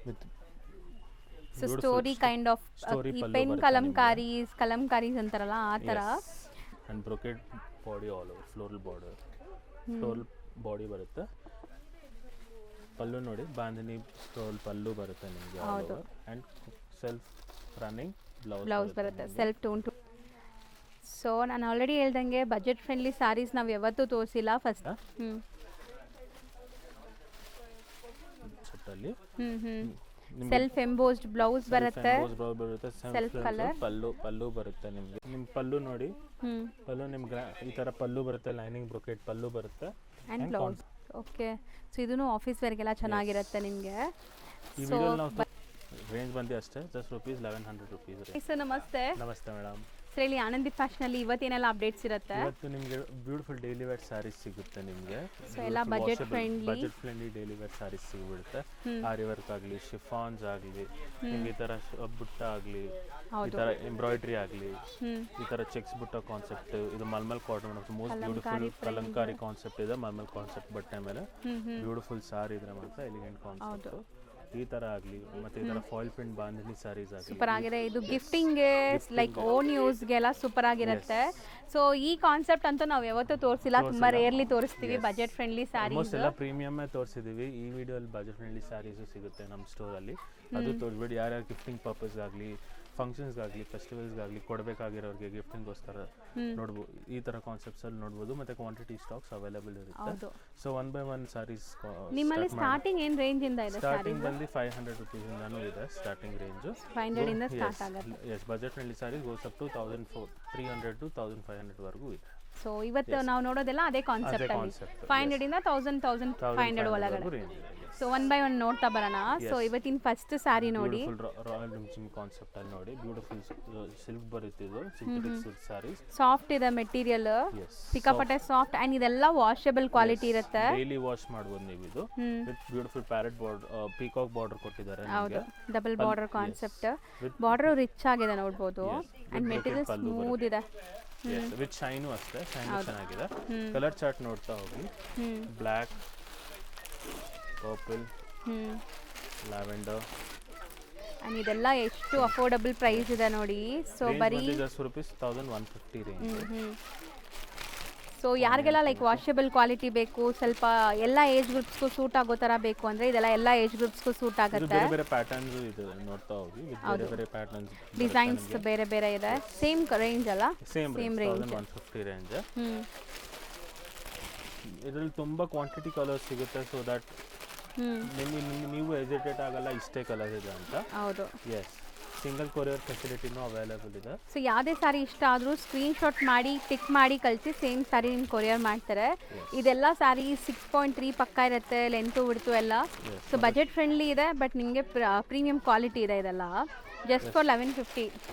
With so story kind of pen kalamkaris ಅಂತಾರಲ್ಲ ಆ ಥರ. And brocade body all over, floral body ಬರುತ್ತೆ. ಪಲ್ಲು ನೋಡಿ, ಬಾಂಧನಿ ಫ್ಲೋರಲ್ ಪಲ್ಲು ಬರುತ್ತೆ ನಿಮಗೆ all over. And self running blouse ಬರುತ್ತೆ, ಸೆಲ್ಫ್ ಟೋನ್. ಸೊ ನಾನು ಆಲ್ರೆಡಿ ಹೇಳ್ದಂಗೆ ಬಜೆಟ್ ಫ್ರೆಂಡ್ಲಿ ಸ್ಯಾರೀಸ್ ನಾವು ಯಾವತ್ತೂ ತೋರಿಸಿಲ್ಲ. ಫಸ್ಟ್ ಸೆಲ್ಫ್ ಎಂಬೋಸ್ಡ್ ಬ್ಲೌಸ್ ಬರುತ್ತೆ, ಸೆಲ್ಫ್ ಕಲರ್ ಪಲ್ಲು ಬರುತ್ತೆ ನಿಮಗೆ. ನಿಮ್ಮ ಪಲ್ಲು ನೋಡಿ, ಪಲ್ಲು ನಿಮ್ಗೆ ಈ ಥರ ಪಲ್ಲು ಬರುತ್ತೆ, ಲೈನಿಂಗ್ ಬ್ರೊಕೆಟ್ ಪಲ್ಲು ಬರುತ್ತೆ ಆ್ಯಂಡ್ ಬ್ಲೌಸ್. ಓಕೆ, ಸೊ ಇದೂ ಆಫೀಸ್ ವೇರ್ಗೆಲ್ಲ ಚೆನ್ನಾಗಿರುತ್ತೆ ನಿಮಗೆ. ಈ ವಿಡಿಯೋಲಿ ನಾವು ರೇಂಜ್ ಬಂದು ಅಷ್ಟೇ, ಜಸ್ಟ್ ₹1100. ಸರ್ ನಮಸ್ತೆ. ನಮಸ್ತೆ ಮೇಡಮ್. ಸರ್ ಇಲ್ಲಿ ಆನಂದಿ ಫ್ಯಾಷನಲ್ಲಿ ಇವತ್ತೇನೆಲ್ಲ ಅಪ್ಡೇಟ್ಸ್ ಇರುತ್ತೆ? ಇವತ್ತು ನಿಮಗೆ ಬ್ಯೂಟಿಫುಲ್ ಡೈಲಿ ವೇರ್ ಸ್ಯಾರೀಸ್ ಸಿಗುತ್ತೆ ನಿಮಗೆ. ಸೊ ಎಲ್ಲ budget friendly daily wear sarees ಸಿಗ್ಬಿಡುತ್ತೆ. ಆರಿ ವರ್ಕ್ ಆಗಲಿ, ಶಿಫಾನ್ಸ್ ಆಗಲಿ, ನಿಮ್ಗೆ ಈ ಥರ ಬುಟ್ಟ ಆಗಲಿ, ಈ ಥರ ಎಂಬ್ರಾಯ್ಡ್ರಿ ಆಗಲಿ, ಈ ಥರ ಚೆಕ್ಸ್ ಬುಟ್ಟ ಕಾನ್ಸೆಪ್ಟ್, ಇದು mulmul cotton most beautiful Kalamkari concept ಇದೆ. ಮಲ್ಮಲ್ ಕಾನ್ಸೆಪ್ಟ್ ಬಟ್ಟೆ ಮೇಲೆ ಬ್ಯೂಟಿಫುಲ್ ಸಾರಿ ಇದ್ರೆ ಮಾತ್ರ ಎಲಿಗೆಂಟ್ ಕಾನ್ಸೆಪ್ಟ್. ಈ ತರ ಆಗಲಿ, ಮತ್ತೆ ಈ ತರ ಫಾಯಿಲ್ ಪ್ರಿಂಟ್ ಬಾಂಧನಿ ಸಾರೀಸ್ ಆಗಲಿ ಸೂಪರ್ ಆಗಿದೆ. ಇದು ಗಿಫ್ಟಿಂಗ್ಗೆ ಲೈಕ್ ಓನ್ ಯೂಸ್ಗೆಲ್ಲ ಸೂಪರ್ ಆಗಿರುತ್ತೆ. ಸೊ ಈ ಕಾನ್ಸೆಪ್ಟ್ ಅಂತೂ ನಾವು ಯಾವತ್ತೂ ತೋರಿಸಿಲ್ಲ, ತುಂಬಾ ರೇರ್ಲಿ ತೋರಿಸ್ತೀವಿ ಬಜೆಟ್ ಫ್ರೆಂಡ್ಲಿ ಸ್ಯಾರೀಸ್. ಎಲ್ಲ ಪ್ರೀಮಿಯಮ್ ತೋರಿಸಿದೀವಿ. ಈ ವಿಡಿಯೋಲಿ ಬಜೆಟ್ ಫ್ರೆಂಡ್ಲಿ ಸ್ಯಾರೀಸು ಸಿಗುತ್ತೆ ನಮ್ಮ ಸ್ಟೋರಲ್ಲಿ. ಅದು ತೋರಿಸ್ಬಿಡಿ. ಯಾರ್ಯಾರು ಗಿಫ್ಟಿಂಗ್ ಪರ್ಪಸ್ ಆಗಲಿ, ಫಂಕ್ಷನ್ಸ್ಗಾಗಲಿ, ಫೆಸ್ಟಿವಲ್ಸ್ಗಾಗಲಿ ಕೊಡಬೇಕಾಗಿರೋರಿಗೆ ಗಿಫ್ಟಿಂಗ್ಗೋಸ್ಕರ ನೋಡ್ಬೋದು. ಈ ಥರ ಕಾನ್ಸೆಪ್ಟ್ಸಲ್ಲಿ ನೋಡ್ಬೋದು. ಮತ್ತು ಕ್ವಾಂಟಿಟಿ ಸ್ಟಾಕ್ಸ್ ಅವೈಲೇಬಲ್ ಇರುತ್ತೆ. ಸೊ 1 by 1 ಸಾರೀಸ್ ನಿಮ್ಮಲ್ಲಿ ಸ್ಟಾರ್ಟಿಂಗ್ ಏನು ರೇಂಜಿಂದ ಇದೆ? ಸ್ಟಾರ್ಟಿಂಗ್ ಬಂದು ₹500 ಇಂದಾನೂ ಇದೆ ಸ್ಟಾರ್ಟಿಂಗ್ ರೇಂಜು. 500 ಇಂದ ಸ್ಟಾರ್ಟ್ ಆಗುತ್ತೆ. Yes, budget friendly sarees goes up to 1300 to 1500 ವರೆಗೂ ಇದೆ. ಸೊ ಇವತ್ತು ನಾವು ನೋಡೋದೆಲ್ಲ ಅದೇ ಕಾನ್ಸೆಪ್ಟ್ ಅಲ್ಲಿ 500 ಇಂದ 1500 ಒಳಗಡೆ. ಸೊ 1 by 1 ನೋಡ್ತಾ ಬರೋಣ. ಸೊ ಇವತ್ತಿನ ಫಸ್ಟ್ ಸ್ಯಾರಿ ನೋಡಿ, ರಾಯಲ್ ಜಿಮ್ ಕಾನ್ಸೆಪ್ಟ್ ಅಲ್ಲಿ ನೋಡಿ, ಬ್ಯೂಟಿಫುಲ್ ಸಿಲ್ಕ್ ಬರುತ್ತೆ. ಇದು ಸಿಂಥೆಟಿಕ್ ಸಿಲ್ಕ್ ಸ್ಯಾರೀಸ್, ಸಾಫ್ಟ್ ಇದೆ ಮೆಟೀರಿಯಲ್, ಸಿಕ್ಕಾಪಟ್ಟೆ ಸಾಫ್ಟ್ ಅಂಡ್ ಇದೆಲ್ಲ ವಾಷಬಲ್ ಕ್ವಾಲಿಟಿ ಇರುತ್ತೆ. ಡೈಲಿ ವಾಶ್ ಮಾಡಬಹುದು ನೀವು. ಇದು with beautiful parrot border, peacock border ಕೊಟ್ಟಿದ್ದಾರೆ. ಹೌದು, double border concept. Border rich ಆಗಿದೆ ನೋಡ್ಬೋದು. ಅಂಡ್ ಮೆಟೀರಿಯಲ್ ಸ್ಮೂತ್ ಇದೆ. ವಿತ್ ಶೈನು ಅಷ್ಟೇ, ಶೈನು ಚೆನ್ನಾಗಿದೆ. ಕಲರ್ ಚಾರ್ಟ್ ನೋಡ್ತಾ ಹೋಗಿ. Black, purple, lavender. ಅಂಡ್ ಇದೆಲ್ಲ ಎಷ್ಟು ಅಫೋರ್ಡಬಲ್ ಪ್ರೈಸ್ ಇದೆ ನೋಡಿ. ಸೊ ಬರೀ ₹1150 ರೇಂಜ್. ಸೊ ಯಾರಿಗೆಲ್ಲ ಲೈಕ್ ವಾಷಬಲ್ ಕ್ವಾಲಿಟಿ ಬೇಕು, ಸ್ವಲ್ಪ ಎಲ್ಲ ಏಜ್ ಗ್ರೂಪ್ಸ್ಗೂ ಸೂಟ್ ಆಗೋ ಥರ ಬೇಕು ಅಂದರೆ ಇದೆಲ್ಲ ಎಲ್ಲ ಏಜ್ ಗ್ರೂಪ್ಸ್ಗೂ ಸೂಟ್ ಆಗುತ್ತೆ. ಬೇರೆ ಬೇರೆ ಪ್ಯಾಟರ್ನ್ಸ್ ಇದೆ ನೋಡ್ತಾ ಹೋಗಿ. ಬೇರೆ ಬೇರೆ ಪ್ಯಾಟರ್ನ್ಸ್, ಡಿಸೈನ್ಸ್ ಬೇರೆ ಬೇರೆ ಇದೆ. ಸೇಮ್ ರೇಂಜ್ ಅಲ್ಲ? Same range, 1150 range. ಇದರಲ್ಲಿ ತುಂಬ ಕ್ವಾಂಟಿಟಿ ಕಲರ್ಸ್ ಸಿಗುತ್ತೆ. ಸೊ ದಟ್ ನೀವು ಹೆಸಿಟೇಟ್ ಆಗಲ್ಲ ಇಷ್ಟೇ ಕಲರ್ ಇದೆ ಅಂತ. ಹೌದು, ಎಸ್. ಸಿಂಗಲ್ ಕೊರಿಯರ್ ಫೆಸಿಲಿಟಿನೂ ಅವೈಲೇಬಲ್ ಇದೆ. ಸೊ ಯಾವುದೇ ಸಾರಿ ಇಷ್ಟ ಆದರೂ ಸ್ಕ್ರೀನ್ಶಾಟ್ ಮಾಡಿ ಟಿಕ್ ಮಾಡಿ ಕಳಿಸಿ, ಸೇಮ್ ಸಾರಿ ನಿಮ್ಗೆ ಕೊರಿಯರ್ ಮಾಡ್ತಾರೆ. ಇದೆಲ್ಲ ಸಾರಿ 6.3 ಪಕ್ಕ ಇರುತ್ತೆ, ಲೆಂತು ಬಿಡ್ತು ಎಲ್ಲ. ಸೊ ಬಜೆಟ್ ಫ್ರೆಂಡ್ಲಿ ಇದೆ, ಬಟ್ ನಿಮಗೆ ಪ್ರೀಮಿಯಂ ಕ್ವಾಲಿಟಿ ಇದೆ. ಇದೆಲ್ಲ just for 1150.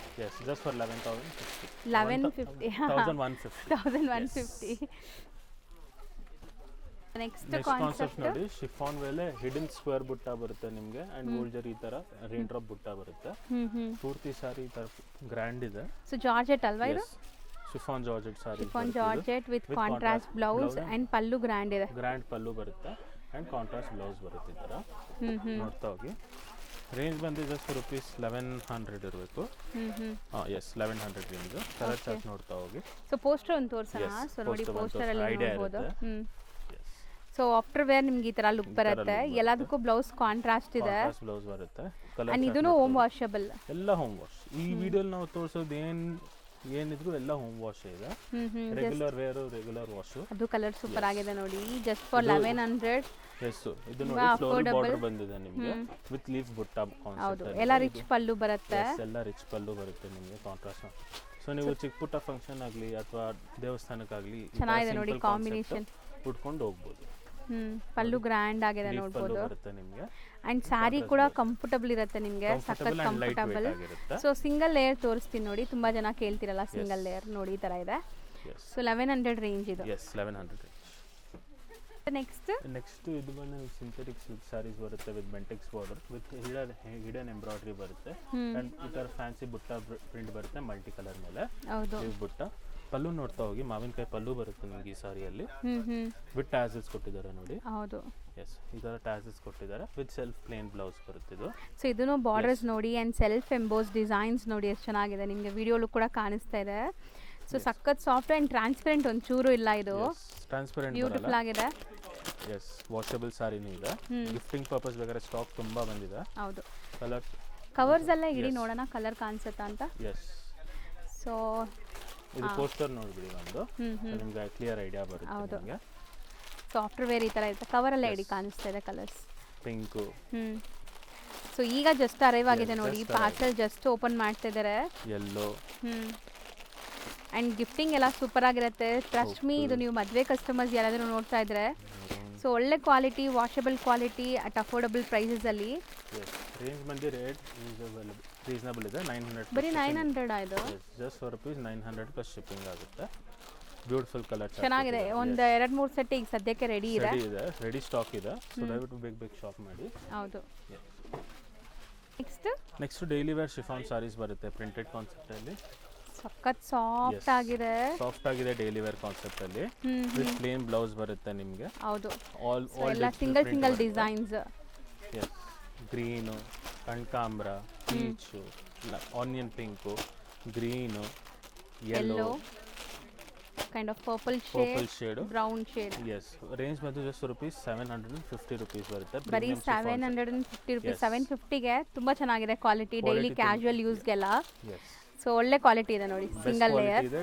Yes, just for 1150. 1150. Next concept ನೋಡಿ, ಶಿಫಾನ್ ಮೇಲೆ ಹಿಡನ್ ಸ್ಕ್ವೇರ್ ಬುಟ್ಟ ಬರುತ್ತೆ ನಿಮಗೆ. ಅಂಡ್ ಗೋಲ್ಜರ್ ಈ ತರ ರೈನ್ ಡ್ರಾಪ್ ಬುಟ್ಟ ಬರುತ್ತೆ. ಪೂರ್ತಿ ಸಾರಿ ಈ ತರ ಗ್ರ್ಯಾಂಡ್ ಇದೆ. ಸೊ ಜಾರ್ಜೆಟ್ ಅಲ್ವಾ ಇದು? Chiffon georgette sorry, chiffon georgette with contrast blouse and pallu grand ಇದೆ. ಗ್ರ್ಯಾಂಡ್ ಪಲ್ಲು ಬರುತ್ತೆ ಅಂಡ್ ಕಾಂಟ್ರಾಸ್ಟ್ ಬ್ಲೌಸ್ ಬರುತ್ತೆ ಈ ತರ. ನೋಡ್ತಾ ಹೋಗಿ. ರೇಂಜ್ ಬಂದು ಜಸ್ಟ್ ₹1100 ಇರಬೇಕು. S, 1100 range. ಕಲರ್ ಚಾರ್ಟ್ ನೋಡ್ತಾ ಹೋಗಿ. ಸೊ ಪೋಸ್ಟರ್ ಒಂದು ತೋರಿಸೋಣ. ಸೊ ನೋಡಿ, ಪೋಸ್ಟರ್ ಅಲ್ಲಿ ನೋಡಬಹುದು. ಸೊ ಆಫ್ಟರ್ ವೇರ್ ನಿಮ್ಗೆ ಈ ತರ ಲುಕ್ ಬರುತ್ತೆ. ಎಲ್ಲದಕ್ಕೂ ಬ್ಲೌಸ್ ಕಾಂಟ್ರಾಸ್ಟ್ ಇದೆ. ಬ್ಲೌಸ್ ಬರುತ್ತೆ. ಅಂಡ್ ಇದೂನು ಹೋಮ್ ವಾಷಬಲ್. ಎಲ್ಲ ಹೋಮ್ ವಾಶ್. ಈ ವಿಡಿಯೋಲಿ ನಾವು ತೋರಿಸೋದು ಏನಿದ್ರು ಎಲ್ಲ ಹೋಮ್ ವಾಶ್ ಇದೆ. Regular wear, regular wash. ಅದು ಕಲರ್ ಸೂಪರ್ ಆಗಿದೆ ನೋಡಿ, ಜಸ್ಟ್ ಫಾರ್ 1100. ಎಸ್, ಇದು ನೋಡಿ ಫ್ಲೋರಲ್ ಬಾರ್ಡರ್ ಬಂದಿದೆ ನಿಮಗೆ ವಿತ್ ಲೀಫ್ ಬುಟ್ಟ ಕಾನ್ಸೆಪ್ಟ್. ಹೌದು, ಎಲ್ಲ ರಿಚ್ ಪಲ್ಲು ಬರುತ್ತೆ. ಎಲ್ಲ ರಿಚ್ ಪಲ್ಲು ಬರುತ್ತೆ ನಿಮಗೆ, ಕಾಂಟ್ರಾಸ್ಟ್. ಸೊ ನೀವು ಚಿಕ್ಕ ಪುಟ್ಟ ಫಂಕ್ಷನ್ ಆಗಲಿ ಅಥವಾ ದೇವಸ್ಥಾನಕ್ಕಾಗಲಿ ಚೆನ್ನಾಗಿದೆ ನೋಡಿ ಕಾಂಬಿನೇಷನ್, ಉಟ್ಕೊಂಡು ಹೋಗ್ಬೋದು. ಪಲ್ಲು ಗ್ರ್ಯಾಂಡ್ ಆಗಿದೆ ನೋಡ್ಬೋದು. ಅಂಡ್ ಸ್ಯಾರಿ ಕೂಡ ಕಂಫರ್ಟಬಲ್ ಇರುತ್ತೆ ನಿಮಗೆ, ಸಖತ್ ಕಂಫರ್ಟಬಲ್. ಸೊ ಸಿಂಗಲ್ ಲೇಯರ್ ತೋರಿಸ್ತೀನಿ ನೋಡಿ, ತುಂಬಾ ಜನ ಕೇಳ್ತಿರಲ್ಲ ಸಿಂಗಲ್ ಲೇಯರ್ ನೋಡಿ, ಈ ತರ ಇದೆ. ಸೊ 1100 ರೇಂಜ್ ಇದು. ಎಸ್, 1100 ನೆಕ್ಸ್ಟ್ ಇದು ಬಂದು ಸಿಂಥೆಟಿಕ್ ಸಿಲ್ಕ್ ಸ್ಯಾರೀಸ್ ಬರುತ್ತೆ with Bentex border with hidden embroidery ಬರುತ್ತೆ. ಅಂಡ್ ಈ ತರ ಫ್ಯಾನ್ಸಿ ಬುಟ್ಟ ಪ್ರಿಂಟ್ ಬರುತ್ತೆ ಮಲ್ಟಿ ಕಲರ್ ಮೇಲೆ. ಹೌದು, ಬುಟ್ಟ ಪಲ್ಲು ನೋಡ್ತಾ ಹೋಗಿ, ಮಾವಿನಕಾಯಿ ಪಲ್ಲು ಬರುತ್ತೆ ನಿಮಗೆ ಈ ಸಾರಿಯಲ್ಲಿ. ವಿತ್ ಟ್ಯಾಸಲ್ಸ್ ಕೊಟ್ಟಿದ್ದಾರೆ ನೋಡಿ. ಹೌದು. ಎಸ್, ಈ ಥರ ಟ್ಯಾಸಲ್ಸ್ ಕೊಟ್ಟಿದ್ದಾರೆ ವಿತ್ ಸೆಲ್ಫ್ ಪ್ಲೇನ್ ಬ್ಲೌಸ್ ಬರುತ್ತೆ ಇದು. ಸೊ ಇದನ್ನು ಬಾರ್ಡರ್ಸ್ ನೋಡಿ ಆ್ಯಂಡ್ ಸೆಲ್ಫ್ ಎಂಬೋಸ್ ಡಿಸೈನ್ಸ್ ನೋಡಿ ಎಷ್ಟು ಚೆನ್ನಾಗಿದೆ, ನಿಮಗೆ ವಿಡಿಯೋಲು ಕೂಡ ಕಾಣಿಸ್ತಾ ಇದೆ. ಸೊ ಸಖತ್ ಸಾಫ್ಟ್ ಆ್ಯಂಡ್ ಟ್ರಾನ್ಸ್ಪರೆಂಟ್, ಒಂಚೂರು ಇಲ್ಲ ಇದು, ಟ್ರಾನ್ಸ್ಪರೆಂಟ್ ಬ್ಯೂಟಿಫುಲ್ ಆಗಿದೆ. ಎಸ್, ವಾಷಬಲ್ ಸಾರಿನೂ ಇದೆ. ಗಿಫ್ಟಿಂಗ್ ಪರ್ಪಸ್ ಬೇಕಾದ್ರೆ ಸ್ಟಾಕ್ ತುಂಬ ಬಂದಿದೆ. ಹೌದು. ಕಲರ್ ಕವರ್ಸ್ ಎಲ್ಲ ಇಡಿ ನೋಡೋಣ ಕಲರ್ ಕಾಣಿಸುತ್ತಾ ಅಂತ. ಎಸ್, ಸೊ ಇದು ಪೋಸ್ಟರ್ ನೋಡ್ಬಿಡಿ ಒಂದು, ನಿಮ್ಗೆ ಕ್ಲಿಯರ್ ಐಡಿಯಾ ಬರುತ್ತೆ ನಿಮಗೆ. ಸಾಫ್ಟ್ವೇರ್ ವೇರ್ ಈ ಥರ ಇರುತ್ತೆ, ಕವರೆಲ್ಲ ಇಡಿ ಕಾಣಿಸ್ತಾ ಇದೆ ಕಲರ್ಸ್. ಪಿಂಕು. ಸೊ ಈಗ ಜಸ್ಟ್ ಅರೈವ್ ಆಗಿದೆ ನೋಡಿ, ಪಾರ್ಸಲ್ ಜಸ್ಟ್ ಓಪನ್ ಮಾಡ್ತಾ ಇದ್ದಾರೆ. ಯೆಲ್ಲೋ. ಆ್ಯಂಡ್ ಗಿಫ್ಟಿಂಗ್ ಎಲ್ಲ ಸೂಪರ್ ಆಗಿರುತ್ತೆ, ಟ್ರಸ್ಟ್ ಮೀ. ಇದು ನೀವು ಮದುವೆ ಕಸ್ಟಮರ್ಸ್ ಯಾರಾದರೂ ನೋಡ್ತಾ ಇದ್ರೆ, ಸೊ ಒಳ್ಳೆ quality, washable quality at affordable ಪ್ರೈಸಸಲ್ಲಿ. ರೇಂಜ್ ಬಂದು ರೇಟ್ ರೀಸನಬಲ್ ಇದೆ, 900. ಬರೀ 900 ಆಯಿತು. ಜಸ್ಟ್ ₹4 900 ಪ್ಲಸ್ ಶಿಪ್ಪಿಂಗ್ ಆಗುತ್ತೆ. ಬ್ಯೂಟಿಫುಲ್ ಕಲರ್, ಚೆನ್ನಾಗಿದೆ. ಒಂದು 2-3 ಸೆಟ್ ಈಗ ಸದ್ಯಕ್ಕೆ ರೆಡಿ ಇದೆ, ರೆಡಿ ಸ್ಟಾಕ್ ಇದೆ. ಸೊ ದಯವಿಟ್ಟು ಬೇಗ ಶಾಪ್ ಮಾಡಿ. ಹೌದು. Next daily wear chiffon sarees ಬರುತ್ತೆ ಪ್ರಿಂಟೆಡ್ ಕಾನ್ಸೆಪ್ಟ್ ಅಲ್ಲಿ. ಸಖತ್ ಸಾಫ್ಟ್ ಆಗಿದೆ, ಸಾಫ್ಟ್ ಆಗಿದೆ ಡೈಲಿ ವೇರ್ ಕಾನ್ಸೆಪ್ಟ್ ಅಲ್ಲಿ. ವಿತ್ ಪ್ಲೇನ್ ಬ್ಲೌಸ್ ಬರುತ್ತೆ ನಿಮಗೆ. ಹೌದು. ಆಲ್ ಎಲ್ಲ ಸಿಂಗಲ್ ಡಿಸೈನ್ಸ್. ಎಸ್, ಗ್ರೀನು, ಕಣ್ಕಾಂಬ್ರ, peach, onion pink, green, yellow, kind of purple shade, brown shade. Yes, range ಬಂದು just ₹750 ಬರುತ್ತೆ. ಬರೀ 750 rupees. 750 ಗೆ ತುಂಬಾ ಚೆನ್ನಾಗಿದೆ ಕ್ವಾಲಿಟಿ, ಡೈಲಿ ಕ್ಯಾಶುವಲ್ ಯೂಸ್ಗೆಲ್ಲ. ಸೊ ಒಳ್ಳೆ ಕ್ವಾಲಿಟಿ ಇದೆ ನೋಡಿ, ಸಿಂಗಲ್ ಲೇಯರ್ ಇದೆ.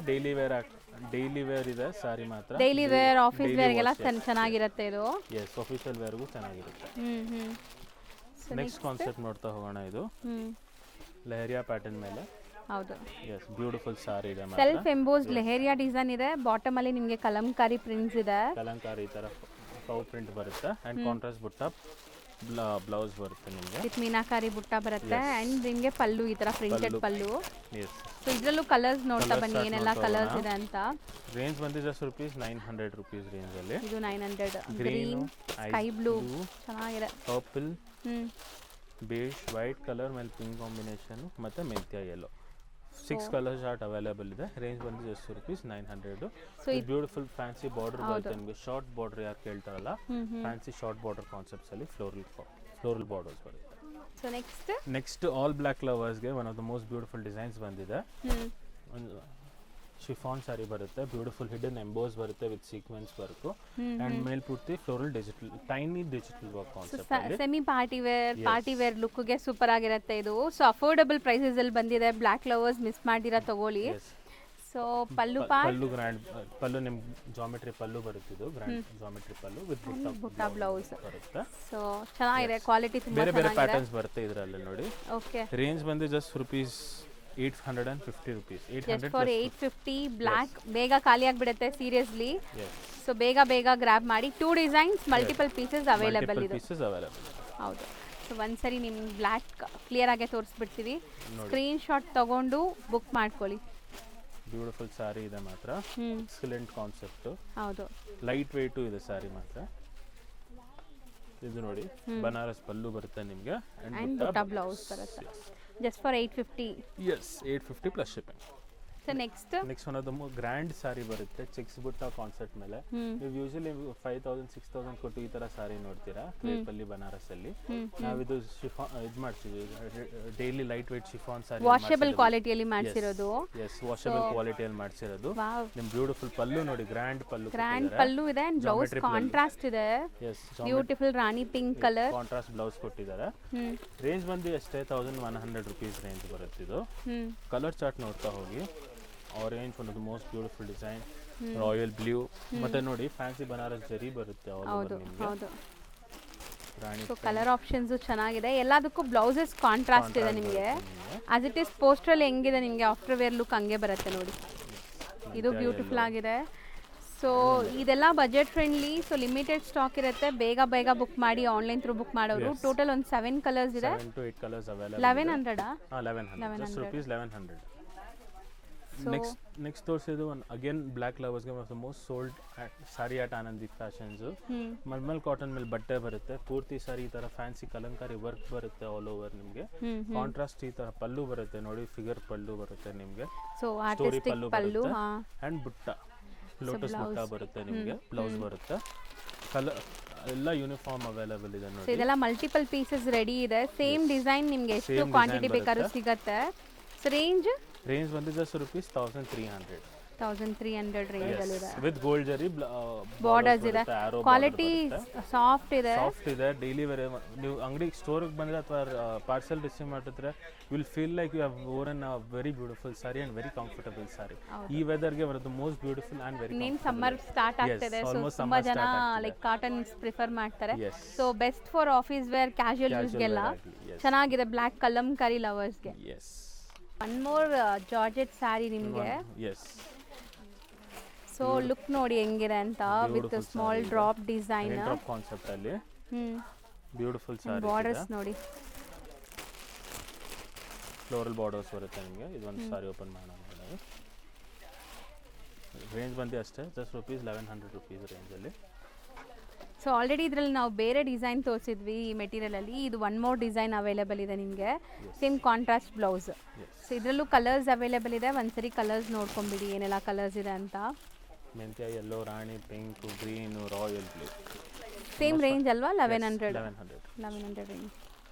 ಡೈಲಿ ವೇರ್ ಇದೆ ಸಾರಿ ಮಾತ್ರ. ಡೈಲಿ ವೇರ್, ಆಫೀಸ್ ವೇರ್ಗೆಲ್ಲ ಚೆನ್ನಾಗಿರುತ್ತೆ ಇದು. ಎಸ್, ಆಫೀಷಿಯಲ್ ವೇರ್ಗೂ ಚೆನ್ನಾಗಿರುತ್ತೆ. ನೆಕ್ಸ್ಟ್ ಕಾನ್ಸೆಪ್ಟ್ ನೋಡ್ತಾ ಹೋಗೋಣ. ಇದು ಲೆಹರಿಯಾ ಪ್ಯಾಟರ್ನ್ ಮೇಲೆ. ಹೌದು. ಎಸ್, ಬ್ಯೂಟಿಫುಲ್ ಸಾರಿ ಇದೆ. ಸೆಲ್ಫ್ ಎಂಬೋಸ್ ಲೆಹರಿಯಾ ಡಿಸೈನ್ ಇದೆ, ಬಾಟಮ್ ಅಲ್ಲಿ ನಿಮಗೆ ಕಲಂಕಾರಿ ಪ್ರಿಂಟ್ಸ್ ಇದೆ. ಕಲಂಕಾರಿ ತರ ಕೌ ಪ್ರಿಂಟ್ ಬರುತ್ತೆ ಅಂಡ್ ಕಾಂಟ್ರಾಸ್ಟ್ ಬುಟ್ಟ ಬ್ಲೌಸ್ ಬರುತ್ತೆ ನಿಮಗೆ. ವಿತ್ ಮೀನಾಕಾರಿ ಬುಟ್ಟ ಬರುತ್ತೆ ಅಂಡ್ ನಿಮಗೆ ಪಲ್ಲು ಈ ತರ ಪ್ರಿಂಟೆಡ್ ಪಲ್ಲು. ಎಸ್. ಸೊ ಇದರಲ್ಲೂ ಕಲರ್ಸ್ ನೋಡ್ತಾ ಬನ್ನಿ ಏನೆಲ್ಲ ಕಲರ್ಸ್ ಇದೆ ಅಂತ. ರೇಂಜ್ ಬಂದು just ₹900 ರೇಂಜ್ ಅಲ್ಲಿ. ಇದು 900. ಗ್ರೀನ್, ಸ್ಕೈ ಬ್ಲೂ ಚೆನ್ನಾಗಿದೆ. ಪರ್ಪಲ್, ಬೇಜ್, ವೈಟ್ ಕಲರ್ ಮೇಲೆ ಪಿಂಕ್ ಕಾಂಬಿನೇಷನ್ ಮತ್ತೆ ಮೆಂತ್ಯ ಯೆಲ್ಲೋ. 6 ಕಲರ್ ಚಾರ್ಟ್ ಅವೈಲೇಬಲ್ ಇದೆ. ರೇಂಜ್ ಬಂದು just ₹900. ಬ್ಯೂಟಿಫುಲ್ ಫ್ಯಾನ್ಸಿ ಬಾರ್ಡರ್ ಬರುತ್ತೆ ನಿಮಗೆ. ಶಾರ್ಟ್ ಬಾರ್ಡರ್ ಯಾರು ಕೇಳ್ತಾರಲ್ಲ, ಫ್ಯಾನ್ಸಿ ಶಾರ್ಟ್ ಬಾರ್ಡರ್ ಕಾನ್ಸೆಪ್ಟ್ಸ್ ಅಲ್ಲಿ ಫ್ಲೋರಲ್ ಬಾರ್ಡರ್ಸ್ ಬರುತ್ತೆ. ಸೊ ನೆಕ್ಸ್ಟ್ ಆಲ್ ಬ್ಲ್ಯಾಕ್ ಲವರ್ಸ್ಗೆ one of the most beautiful designs ಬಂದಿದೆ. ಒಂದು ಶಿಫಾನ್ ಸಾರಿ ಬರುತ್ತೆ, ಬ್ಯೂಟಿಫುಲ್ ಹಿಡನ್ ಎಂಬೋಸ್ ಬರುತ್ತೆ ವಿತ್ ಸೀಕ್ವೆನ್ಸ್ ವರ್ಕ್ ಅಂಡ್ ಮೇಲ್ ಪೂರ್ತಿ floral digital, tiny digital work concept ಅಲ್ಲಿ. ಸೆಮಿ ಪಾರ್ಟಿ ವೇರ್ ಲುಕ್ಗೆ ಸೂಪರ್ ಆಗಿರುತ್ತೆ ಇದು. ಸೊ ಅಫೋರ್ಡಬಲ್ ಪ್ರೈಸಸ್ ಅಲ್ಲಿ ಬಂದಿದೆ. ಬ್ಲ್ಯಾಕ್ ಲವರ್ಸ್ ಮಿಸ್ ಮಾಡಿರಾ ತಗೊಳ್ಳಿ. ಸೊ ಪಲ್ಲು ಗ್ರ್ಯಾಂಡ್ ಪಲ್ಲು, ನಿಮ್ ಜಾಮೆಟ್ರಿ ಪಲ್ಲು ಬರುತ್ತೆ. ಇದು ಗ್ರ್ಯಾಂಡ್ ಜಾಮೆಟ್ರಿ ಪಲ್ಲು ವಿತ್ ಬುಟ್ಟ ಬ್ಲೌಸ್ ಬರುತ್ತೆ. ಸೊ ಚೆನ್ನಾಗಿದೆ, ಕ್ವಾಲಿಟಿ ತುಂಬಾ ಬೇರೆ ಬೇರೆ ಪ್ಯಾಟರ್ನ್ಸ್ ಬರುತ್ತೆ ಇದರಲ್ಲಿ ನೋಡಿ. ಓಕೆ. ರೇಂಜ್ ಬಂದು just ₹850. Just for 850. ಬ್ಲ್ಯಾಕ್ ಬೇಗ ಖಾಲಿ ಆಗಿಬಿಡುತ್ತೆ ಸೀರಿಯಸ್ಲಿ. ಸೊ ಬೇಗ ಗ್ರ್ಯಾಬ್ ಮಾಡಿ. 2 ಡಿಸೈನ್ಸ್, ಮಲ್ಟಿಪಲ್ ಪೀಸಸ್ ಅವೈಲೇಬಲ್ ಇದೆ. ಹೌದು. ಸೊ ಒಂದ್ಸರಿ ನಿಮ್ಗೆ ಬ್ಲ್ಯಾಕ್ ಕ್ಲಿಯರ್ ಆಗಿ ತೋರಿಸ್ಬಿಡ್ತೀವಿ, ಸ್ಕ್ರೀನ್ ಶಾಟ್ ತಗೊಂಡು ಬುಕ್ ಮಾಡ್ಕೊಳ್ಳಿ. ಬ್ಯೂಟಿಫುಲ್ ಸಾರಿ ಇದೆ ಮಾತ್ರ, ಎಕ್ಸಲೆಂಟ್ ಕಾನ್ಸೆಪ್ಟ್. ಹೌದು. ಲೈಟ್ ವೇಟ್ ಇದೆ ಸಾರಿ ಮಾತ್ರ. ಇದು ನೋಡಿ, ಬನಾರಸ್ ಪಲ್ಲು ಬರುತ್ತೆ ನಿಮಗೆ ಅಂಡ್ ಬುಟ್ಟ ಬ್ಲೌಸ್ ಬರುತ್ತೆ. Just for 850. Yes, 850 plus shipping. So next one of the more grand saree ಬರುತ್ತೆ ಚೆಕ್ಸ್ ಬುಟ್ಟ ಕಾನ್ಸೆಪ್ಟ್ ಮೇಲೆ. ನೀವು ಯೂಶುವಲಿ 5000 6000 ಕೊಟ್ಟು ಈ ತರ ಸಾರಿ ನೋಡ್ತೀರಾ ಕ್ರೇಪ್ ಅಲ್ಲಿ ಬನಾರಸ್ ಅಲ್ಲಿ. ನಾವು ಇದು ಇದು ಮಾಡ್ತೀವಿ, daily light weight chiffon sari, washable ಕ್ವಾಲಿಟಿಯಲ್ಲಿ ಮಾಡಿಸಿರೋದು. ಎಸ್, ವಾಷಬಲ್ ಕ್ವಾಲಿಟಿಯಲ್ಲಿ ಮಾಡಿಸಿರೋದು. ನಿಮ್ ಬ್ಯೂಟಿಫುಲ್ ಪಲ್ಲು ನೋಡಿ, ಗ್ರ್ಯಾಂಡ್ ಪಲ್ಲು ಇದೆ ಅಂಡ್ ಬ್ಲೌಸ್ ಕಾಂಟ್ರಾಸ್ಟ್ ಇದೆ. Beautiful rani pink colour contrast blouse ಕೊಟ್ಟಿದ್ದಾರೆ. ರೇಂಜ್ ಬಂದು ಎಷ್ಟೇ ₹1100 ರೇಂಜ್ ಬರುತ್ತೆ ಇದು. ಕಲರ್ ಚಾರ್ಟ್ ನೋಡ್ತಾ ಹೋಗಿ. Orange, one of the most beautiful design, royal blue, ಮತ್ತೆ ನೋಡಿ ಫ್ಯಾನ್ಸಿ ಬನಾರಸ್ ಜರಿ ಬರುತ್ತೆ ಆಲ್ ಓವರ್ ನಿಮಗೆ. ಸೊ ಕಲರ್ ಆಪ್ಷನ್ಸ್ ಚೆನ್ನಾಗಿದೆ, ಎಲ್ಲದಕ್ಕೂ ಬ್ಲೌಸಸ್ ಕಾಂಟ್ರಾಸ್ಟ್ ಇದೆ ನಿಮಗೆ. ಆಸ್ ಇಟ್ ಇಸ್ ಪೋಸ್ಟರ್ ಹೆಂಗಿದೆ ನಿಮಗೆ ಆಫ್ಟರ್ ವೇರ್ ಲುಕ್ ಹಂಗೆ ಬರುತ್ತೆ ನೋಡಿ. ಇದು ಬ್ಯೂಟಿಫುಲ್ ಆಗಿದೆ. ಸೊ ಇದೆಲ್ಲ budget friendly. So limited stock ಇರುತ್ತೆ, ಬೇಗ ಬುಕ್ ಮಾಡಿ ಆನ್ಲೈನ್ ಥ್ರೂ ಬುಕ್ ಮಾಡೋರು. ಟೋಟಲ್ ಒಂದು 7 ಕಲರ್ಸ್ ಇದೆ. 7 to 8 ಕಲರ್ಸ್ ಅವೈಲೇಬಲ್. 1100. ₹1100. ನೆಕ್ಸ್ಟ್ ತೋರಿಸಿದ್ದು ಒಂದು ಅಗೇನ್ ಬ್ಲ್ಯಾಕ್ ಲವರ್ಸ್ಗೆ one of the most sold sari at Anandi Fashions. Mulmul cotton ಮೇಲೆ ಬಟ್ಟೆ ಬರುತ್ತೆ, ಪೂರ್ತಿ ಸಾರಿ ಈ ಥರ ಫ್ಯಾನ್ಸಿ ಕಲಂಕಾರಿ ವರ್ಕ್ ಬರುತ್ತೆ ಆಲ್ ಓವರ್ ನಿಮಗೆ. ಕಾಂಟ್ರಾಸ್ಟ್ ಈ ಥರ ಪಲ್ಲು ಬರುತ್ತೆ ನೋಡಿ, ಫಿಗರ್ ಪಲ್ಲು ಬರುತ್ತೆ ನಿಮಗೆ, ಸ್ಟೋರಿ ಪಲ್ಲು ಬರುತ್ತೆ ಆ್ಯಂಡ್ ಬುಟ್ಟ ಲೋಟಸ್ ಬುಟ್ಟ ಬರುತ್ತೆ ನಿಮಗೆ, ಬ್ಲೌಸ್ ಬರುತ್ತೆ. ಕಲರ್ ಎಲ್ಲ ಯೂನಿಫಾರ್ಮ್ ಅವೈಲೇಬಲ್ ಇದೆ ನೋಡಿ. ಇದೆಲ್ಲ ಮಲ್ಟಿಪಲ್ ಪೀಸಸ್ ರೆಡಿ ಇದೆ, ಸೇಮ್ ಡಿಸೈನ್ ನಿಮಗೆ ಎಷ್ಟು ಕ್ವಾಂಟಿಟಿ ಬೇಕಾದ್ರೂ ಸಿಗುತ್ತೆ. ಸೊ ರೇಂಜ್ ಬಂದು ಜಸ್ಟ್ ರುಪೀಸ್ 1300 ರೇಂಜ್ ಅಲ್ಲಿ ಇದೆ. ವಿತ್ ಗೋಲ್ಡ್ ಜರಿ ಬಾರ್ಡರ್ಸ್ ಇದೆ, ಕ್ವಾಲಿಟಿ ಸಾಫ್ಟ್ ಇದೆ. ಡೈಲಿ ವೇರ್ ನೀವು ಅಂಗಡಿ ಸ್ಟೋರ್ಗೆ ಬಂದರೆ ಅಥವಾ ಪಾರ್ಸಲ್ ರಿಸೀವ್ ಮಾಡಿದ್ರೆ will feel like you have worn a very beautiful sari and very comfortable sari. ಈ ವೆದರ್ಗೆ ಬರೋದು ಮೋಸ್ಟ್ ಬ್ಯೂಟಿಫುಲ್ ಆ್ಯಂಡ್ ವೆರಿ. ನೀನು ಸಮ್ಮರ್ ಸ್ಟಾರ್ಟ್ ಆಗ್ತಿದೆ, ಸೊ ತುಂಬಾ ಜನ ಲೈಕ್ ಕಾಟನ್ಸ್ ಪ್ರಿಫರ್ ಮಾಡ್ತಾರೆ. So best for office wear, casual ಯೂಸ್ಗೆಲ್ಲ ಚೆನ್ನಾಗಿದೆ. ಬ್ಲ್ಯಾಕ್ ಕಲಂಕಾರಿ ಲವರ್ಸ್ಗೆ. ಒನ್ ಮೋರ್ ಜಾರ್ಜೆಟ್ ಸ್ಯಾರಿ ನಿಮಗೆ. ಸೊ ಲುಕ್ ನೋಡಿ ಹೆಂಗಿದೆ ಅಂತ, with small drop design concept ಅಲ್ಲಿ ಬ್ಯೂಟಿಫುಲ್ ಸಾರಿ. ಬಾರ್ಡರ್ಸ್ ನೋಡಿ, ಫ್ಲೋರಲ್ ಬಾರ್ಡರ್ಸ್ ಬರುತ್ತೆ ನಿಮಗೆ. ಇದೊಂದು ಸಾರಿ ಓಪನ್ ಮಾಡೋಣ. ರೇಂಜ್ ಬಂದು ಅಷ್ಟೇ, ಜಸ್ಟ್ ರುಪೀಸ್ 1100 ರೇಂಜಲ್ಲಿ. ಸೊ ಆಲ್ರೆಡಿ ಇದರಲ್ಲಿ ನಾವು ಬೇರೆ ಡಿಸೈನ್ ತೋರಿಸಿದ್ವಿ ಈ ಮೆಟೀರಿಯಲಲ್ಲಿ. ಇದು ಒನ್ ಮೋರ್ ಡಿಸೈನ್ ಅವೈಲೇಬಲ್ ಇದೆ ನಿಮಗೆ, ಸೇಮ್ ಕಾಂಟ್ರಾಸ್ಟ್ ಬ್ಲೌಸ್. ಸೊ ಇದರಲ್ಲೂ ಕಲರ್ಸ್ ಅವೈಲೇಬಲ್ ಇದೆ, ಒಂದ್ಸರಿ ಕಲರ್ಸ್ ನೋಡ್ಕೊಂಬಿಡಿ ಏನೆಲ್ಲ ಕಲರ್ಸ್ ಇದೆ ಅಂತ. ಮೆಂತ್ಯ, yellow, rani, pink, green, royal blue. Same range ಅಲ್ವಾ? 1100 range.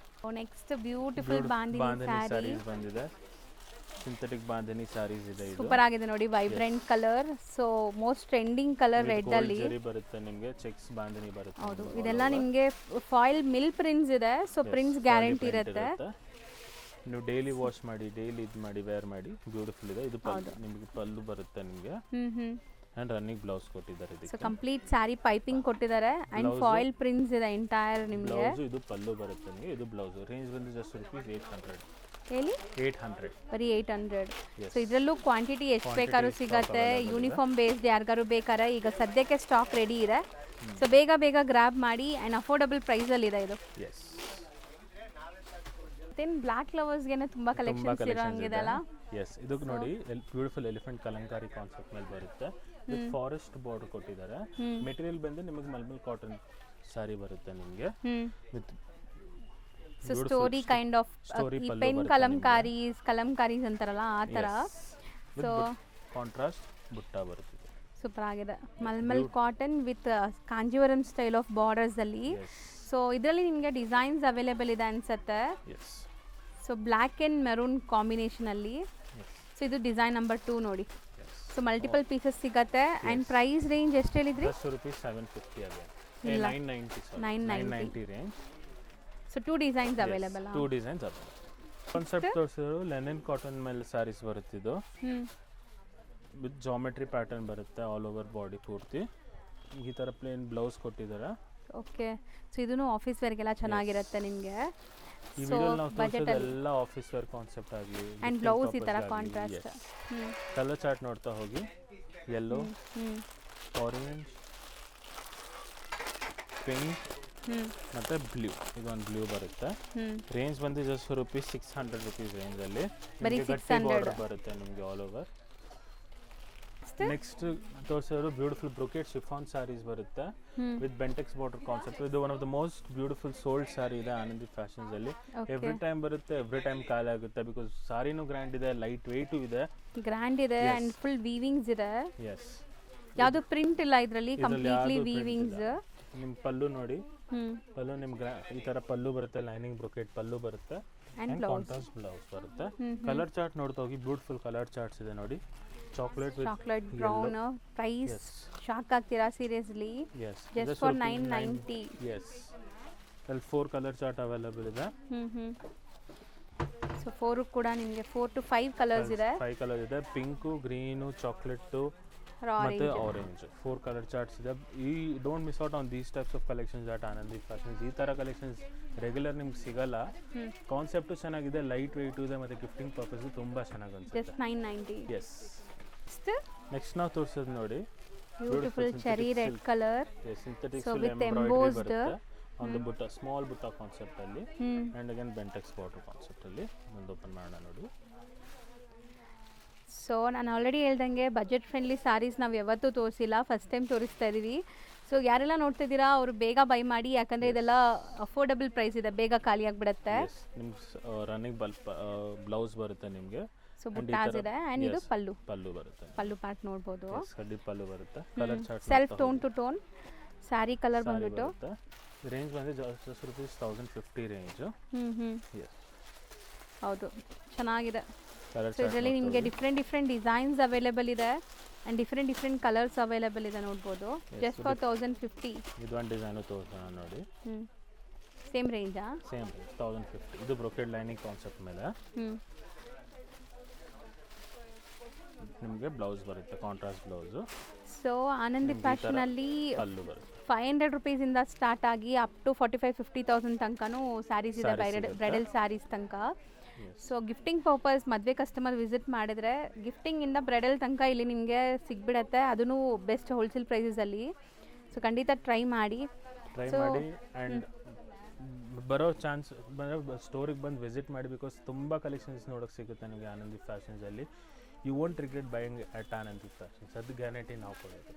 Next beautiful bandhani sarees ಬಂದಿದೆ. ಸಿಂಥೆಟಿಕ್ ಬಾಂದಿನಿ ಸ್ಯಾರೀಸ್ ಇದೆ. ಇದು ಸೂಪರ್ ಆಗಿದೆ ನೋಡಿ, vibrant colour. So most trending colour red ಅಲ್ಲಿ ಬರುತ್ತೆ ನಿಮಗೆ. ಚೆಕ್ಸ್ ಬಾಂದಿನಿ ಬರುತ್ತೆ. ಹೌದು, ಇದೆಲ್ಲ ನಿಮಗೆ ಫಾಯಿಲ್ ಮಿಲ್ ಪ್ರಿಂಟ್ಸ್ ಇದೆ. ಸೊ ಪ್ರಿಂಟ್ಸ್ ಗ್ಯಾರಂಟಿ ಇರುತ್ತೆ. ನೀವು ಡೈಲಿ ವಾಶ್ ಮಾಡಿ, ಡೈಲಿ ಇದು ಮಾಡಿ ವೇರ್ ಮಾಡಿ, ಬ್ಯೂಟಿಫುಲ್ ಇದೆ. ಇದು ನಿಮಗೆ ಪಲ್ಲು ಬರುತ್ತೆ ನಿಮಗೆ, ಅಂಡ್ ರನ್ನಿಂಗ್ ಬ್ಲೌಸ್ ಕೊಟ್ಟಿದ್ದಾರೆ ಇದಕ್ಕೆ. ಸೊ ಕಂಪ್ಲೀಟ್ ಸ್ಯಾರಿ ಪೈಪಿಂಗ್ ಕೊಟ್ಟಿದ್ದಾರೆ ಅಂಡ್ ಫಾಯಿಲ್ ಪ್ರಿಂಟ್ಸ್ ಇದೆ ಎಂಟೈರ್ ನಿಮಗೆ. ಬ್ಲೌಸ್ ಇದು ಪಲ್ಲು ಬರುತ್ತೆ ನಿಮಗೆ, ಇದು ಬ್ಲೌಸ್. ರೇಂಜ್ ಬಂದು ಜಸ್ಟ್ ರುಪೀಸ್ 800. ಹೇಳಿ 800, ಬರೀ 800. ಸೊ ಇದರಲ್ಲೂ ಕ್ವಾಂಟಿಟಿ ಎಷ್ಟು ಬೇಕಾದ್ರೂ ಸಿಗತ್ತೆ. ಯೂನಿಫಾರ್ಮ್ ಬೇಸ್ಡ್ ಯಾರಿಗಾರು ಬೇಕಾರೆ ಈಗ ಸದ್ಯಕ್ಕೆ ಸ್ಟಾಕ್ ರೆಡಿ ಇದೆ. ಸೊ ಬೇಗ ಗ್ರಾಬ್ ಮಾಡಿ ಆ್ಯಂಡ್ ಅಫೋರ್ಡಬಲ್ ಪ್ರೈಸಲ್ಲಿ ಇದೆ ಇದು. ಮತ್ತೇನು ಬ್ಲ್ಯಾಕ್ ಲವರ್ಸ್ಗೆ ತುಂಬ ಕಲೆಕ್ಷನ್ಸ್ ಇರೋ ಹಂಗಿದೆಲ್ಲ. ಇದು ನೋಡಿ, ಬ್ಯೂಟಿಫುಲ್ ಎಲಿಫೆಂಟ್ ಕಲಂಕಾರಿ ಕಾನ್ಸೆಪ್ಟ್ ಮೇಲೆ ಬರುತ್ತೆ. ವಿತ್ ಫಾರೆಸ್ಟ್ ಬಾರ್ಡರ್ ಕೊಟ್ಟಿದ್ದಾರೆ. ಮೆಟೀರಿಯಲ್ ಬಂದು ನಿಮಗೆ ಮಲ್ಮಲ್ ಕಾಟನ್ ಸಾರಿ ಬರುತ್ತೆ ನಿಮಗೆ. With so story kind of pen kalamkaris ಅಂತಾರಲ್ಲ ಆ ಥರ. ಸೊ ಕಾಂಟ್ರಾಸ್ಟ್ ಬುಟ್ಟ ಬರುತ್ತೆ. ಸೂಪರ್ ಆಗಿದೆ. Mulmul cotton with Kanjeevaram style of borders ಅಲ್ಲಿ. ಸೊ ಇದರಲ್ಲಿ ನಿಮಗೆ ಡಿಸೈನ್ಸ್ ಅವೈಲೇಬಲ್ ಇದೆ ಅನ್ಸುತ್ತೆ. ಸೊ ಬ್ಲ್ಯಾಕ್ ಆ್ಯಂಡ್ ಮೆರೂನ್ ಕಾಂಬಿನೇಷನಲ್ಲಿ. ಸೊ ಇದು ಡಿಸೈನ್ ನಂಬರ್ 2 ನೋಡಿ. ಸೊ ಮಲ್ಟಿಪಲ್ ಪೀಸಸ್ ಸಿಗತ್ತೆ ಆ್ಯಂಡ್ ಪ್ರೈಸ್ ರೇಂಜ್ ಎಷ್ಟು ಹೇಳಿದ್ರಿ? ರುಪೀಸ್ 750 ಆಗಿದೆ. 990 range. So 2 designs available. Concept ತೋರಿಸಿದ್ರು ಲೆನಿನ್ ಕಾಟನ್ ಮೇಲೆ ಸ್ಯಾರೀಸ್ ಬರುತ್ತಿದ್ದು. ವಿತ್ ಜಾಮೆಟ್ರಿ ಪ್ಯಾಟರ್ನ್ ಬರುತ್ತೆ ಆಲ್ ಓವರ್ ಬಾಡಿ ಪೂರ್ತಿ. ಈ ಥರ ಪ್ಲೇನ್ ಬ್ಲೌಸ್ ಕೊಟ್ಟಿದ್ದಾರೆ. ಓಕೆ, ಸೊ ಇದೂ ಆಫೀಸ್ ವೇರ್ಗೆಲ್ಲ ಚೆನ್ನಾಗಿರುತ್ತೆ ನಿಮಗೆ. ಈ ವಿಡಿಯೋಲಿ ನಾವು ತೋರಿಸೋದು ಎಲ್ಲ ಆಫೀಸ್ ವೇರ್ ಕಾನ್ಸೆಪ್ಟ್ ಆಗಲಿ ಆ್ಯಂಡ್ ಬ್ಲೌಸ್ ಈ ಥರ ಕಾಂಟ್ರಾಸ್ಟ್. ಕಲರ್ ಚಾರ್ಟ್ ನೋಡ್ತಾ ಹೋಗಿ. ಯೆಲ್ಲೋ, ಆರೆಂಜ್, ಪಿಂಕ್ ಮತ್ತೆ ಬ್ಲೂ. ಇದೊಂದು ಬ್ಲೂ ಬರುತ್ತೆ. ರೇಂಜ್ ಬಂದು ಜಸ್ಟ್ ರುಪೀಸ್ 600 ರೇಂಜಲ್ಲಿ ಬರುತ್ತೆ ನಿಮಗೆ all over. Next ತೋರಿಸೋರು beautiful brocade chiffon saris ಬರುತ್ತೆ ವಿತ್ ಬೆಂಟೆಕ್ಸ್ ಬಾರ್ಡರ್ ಕಾನ್ಸೆಪ್ಟ್. ಇದು one of the most beautiful sold sari ಇದೆ ಆನಂದಿ ಫ್ಯಾಷನ್ಸ್ ಅಲ್ಲಿ. ಎವ್ರಿ ಟೈಮ್ ಬರುತ್ತೆ, ಎವ್ರಿ ಟೈಮ್ ಖಾಲಿ ಆಗುತ್ತೆ. ಬಿಕಾಸ್ ಸಾರಿನೂ ಗ್ರ್ಯಾಂಡ್ ಇದೆ, ಲೈಟ್ ವೆಯ್ಟು ಇದೆ, ಗ್ರ್ಯಾಂಡ್ ಇದೆ ಅಂಡ್ ಫುಲ್ ವೀವಿಂಗ್ಸ್ ಇದೆ. ಯಾವುದು ಪ್ರಿಂಟ್ ಇಲ್ಲ ಇದರಲ್ಲಿ, ಕಂಪ್ಲೀಟ್ಲಿ ವೀವಿಂಗ್ಸ್. ನಿಮ್ಮ ಪಲ್ಲು ನೋಡಿ, ಪಲ್ಲು ನಿಮ್ಗೆ ಈ ತರ ಪಲ್ಲು ಬರುತ್ತೆ, ಲೈನಿಂಗ್ ಬ್ರೊಕೇಟ್ ಪಲ್ಲು ಬರುತ್ತೆ ಅಂಡ್ ಕಾಂಟ್ರಾಸ್ಟ್ ಬ್ಲೌಸ್ ಬರುತ್ತೆ. ಕಲರ್ ಚಾರ್ಟ್ ನೋಡ್ತಾ ಹೋಗಿ, ಬ್ಯೂಟಿಫುಲ್ ಕಲರ್ ಚಾರ್ಟ್ಸ್ ಇದೆ ನೋಡಿ. Chocolate brown. ಪ್ರೈಸ್ ಶಾಕ್ ಆಗ್ತೀರಾ ಸೀರಿಯಸ್ಲಿ, ಜಸ್ಟ್ ಫಾರ್ 990. ಅಲ್ಲಿ 4 ಕಲರ್ ಚಾರ್ಟ್ ಅವೈಲೇಬಲ್ ಇದೆ. ಸೊ 4 ಕೂಡ ನಿಮಗೆ 4 to 5 ಕಲರ್ಸ್ ಇದೆ. 5 ಕಲರ್ ಇದೆ. ಪಿಂಕು, ಗ್ರೀನು, ಚಾಕ್ಲೇಟು ಮತ್ತೆ ಆರೆಂಜ್. 4 ಕಲರ್ ಚಾರ್ಟ್ಸ್ ಇದೆ. ಈ don't miss out on these types of collections at Anandi fashions. ಈ ಥರ ಕಲೆಕ್ಷನ್ಸ್ ರೆಗ್ಯುಲರ್ ನಿಮ್ಗೆ ಸಿಗಲ್ಲ. ಕಾನ್ಸೆಪ್ಟು ಚೆನ್ನಾಗಿದೆ, ಲೈಟ್ ವೆಯ್ಟ್ ಇದೆ, ಮತ್ತು ಗಿಫ್ಟಿಂಗ್ ಪರ್ಪಸ್ ತುಂಬ ಚೆನ್ನಾಗಿ ಅನ್ಸುತ್ತೆ. ಜಸ್ಟ್ 990. ನೆಕ್ಸ್ಟ್ ನಾವು ತೋರಿಸೋದು ನೋಡಿ, beautiful cherry red colour. Synthetic with embossed ಒಂದು ಬುಟ್ಟ, ಸ್ಮಾಲ್ ಬುಟ್ಟ ಕಾನ್ಸೆಪ್ಟ್ ಅಲ್ಲಿ and again Bentex border concept ಅಲ್ಲಿ. ಒಂದು ಓಪನ್ ಮಾಡೋಣ ನೋಡಿ. ಸೊ ನಾನು ಆಲ್ರೆಡಿ ಹೇಳ್ದಂಗೆ ಬಜೆಟ್ ಫ್ರೆಂಡ್ಲಿ ಸ್ಯಾರೀಸ್ ನಾವು ಯಾವತ್ತೂ ತೋರಿಸಿಲ್ಲ, ಫಸ್ಟ್ ಟೈಮ್ ತೋರಿಸ್ತಾ ಇದ್ದೀವಿ. ಸೊ ಯಾರೆಲ್ಲ ನೋಡ್ತಿದ್ದೀರಾ ಅವರು ಬೇಗ ಬೈ ಮಾಡಿ, ಯಾಕಂದರೆ ಇದೆಲ್ಲ ಅಫೋರ್ಡಬಲ್ ಪ್ರೈಸ್ ಇದೆ, ಬೇಗ ಖಾಲಿ ಆಗಿಬಿಡುತ್ತೆ. ನಿಮ್ಮ ರನ್ನಿಂಗ್ ಬ್ಲೌಸ್ ಬರುತ್ತೆ ನಿಮಗೆ. ಸೊ ಬುಟ್ಟಾಸ್ ಇದೆ ಆ್ಯಂಡ್ ಇದು ಪಲ್ಲು ಬರುತ್ತೆ. ಪಲ್ಲು ಪಾರ್ಟ್ ನೋಡ್ಬೋದು. ಪಲ್ಲು ಬರುತ್ತೆ. Colour chart self tone to tone saree colour ಬಂದ್ಬಿಟ್ಟು ರೇಂಜ್ ಬಂದು ಜಸ್ಟ್ ರೂಪೀಸ್ 1050 ರೇಂಜು. ಹೌದು, ಚೆನ್ನಾಗಿದೆ. ಸೊ ಇದರಲ್ಲಿ ನಿಮಗೆ ಡಿಫ್ರೆಂಟ್ ಡಿಸೈನ್ಸ್ ಅವೈಲೇಬಲ್ ಇದೆ ಆ್ಯಂಡ್ ಡಿಫ್ರೆಂಟ್ ಕಲರ್ಸ್ ಅವೈಲೇಬಲ್ ಇದೆ ನೋಡ್ಬೋದು. Just for 1050. ಇದು ಒಂದು ಡಿಸೈನು ತೋರಿಸೋಣ ನೋಡಿ. ಸೇಮ್ ರೇಂಜಾ? ಸೇಮ್ 1050. ಇದು ಬ್ರೊಕೆಡ್ ಲೈನಿಂಗ್ ಕಾನ್ಸೆಪ್ಟ್ ಮೇಲೆ ನಿಮಗೆ ಬ್ಲೌಸ್ ಬರುತ್ತೆ, ಕಾಂಟ್ರಾಸ್ಟ್ ಬ್ಲೌಸು. ಸೊ ಆನಂದಿ ಫ್ಯಾಷನಲ್ಲಿ ಪಲ್ಲು ಬರುತ್ತೆ. 500 ರುಪೀಸಿಂದ ಸ್ಟಾರ್ಟ್ ಆಗಿ ಅಪ್ ಟು 45,000-50,000 ತನಕನೂ ಸ್ಯಾರೀಸ್ ಇದೆ, ಬ್ರೈಡಲ್ ಸ್ಯಾರೀಸ್ ತನಕ. ಸೊ ಗಿಫ್ಟಿಂಗ್ ಪರ್ಪಸ್ ಮದುವೆ ಕಸ್ಟಮರ್ ವಿಸಿಟ್ ಮಾಡಿದರೆ ಗಿಫ್ಟಿಂಗಿಂದ ಬ್ರೈಡಲ್ ತನಕ ಇಲ್ಲಿ ನಿಮಗೆ ಸಿಗ್ಬಿಡತ್ತೆ, ಅದೂ ಬೆಸ್ಟ್ ಹೋಲ್ಸೇಲ್ ಪ್ರೈಸಸಲ್ಲಿ. ಸೊ ಖಂಡಿತ ಟ್ರೈ ಮಾಡಿ. ಆ್ಯಂಡ್ ಬರೋ ಚಾನ್ಸ್ ಸ್ಟೋರಿಗೆ ಬಂದು ವಿಸಿಟ್ ಮಾಡಿ, ಬಿಕಾಸ್ ತುಂಬ ಕಲೆಕ್ಷನ್ಸ್ ನೋಡೋಕ್ಕೆ ಸಿಗುತ್ತೆ ನಿಮಗೆ ಆನಂದಿ ಫ್ಯಾಷನ್ಸಲ್ಲಿ. You won't regret buying at Anandi Fashions, ಅದು ಗ್ಯಾರಂಟಿ ನಾವು ಕೊಡೋದು.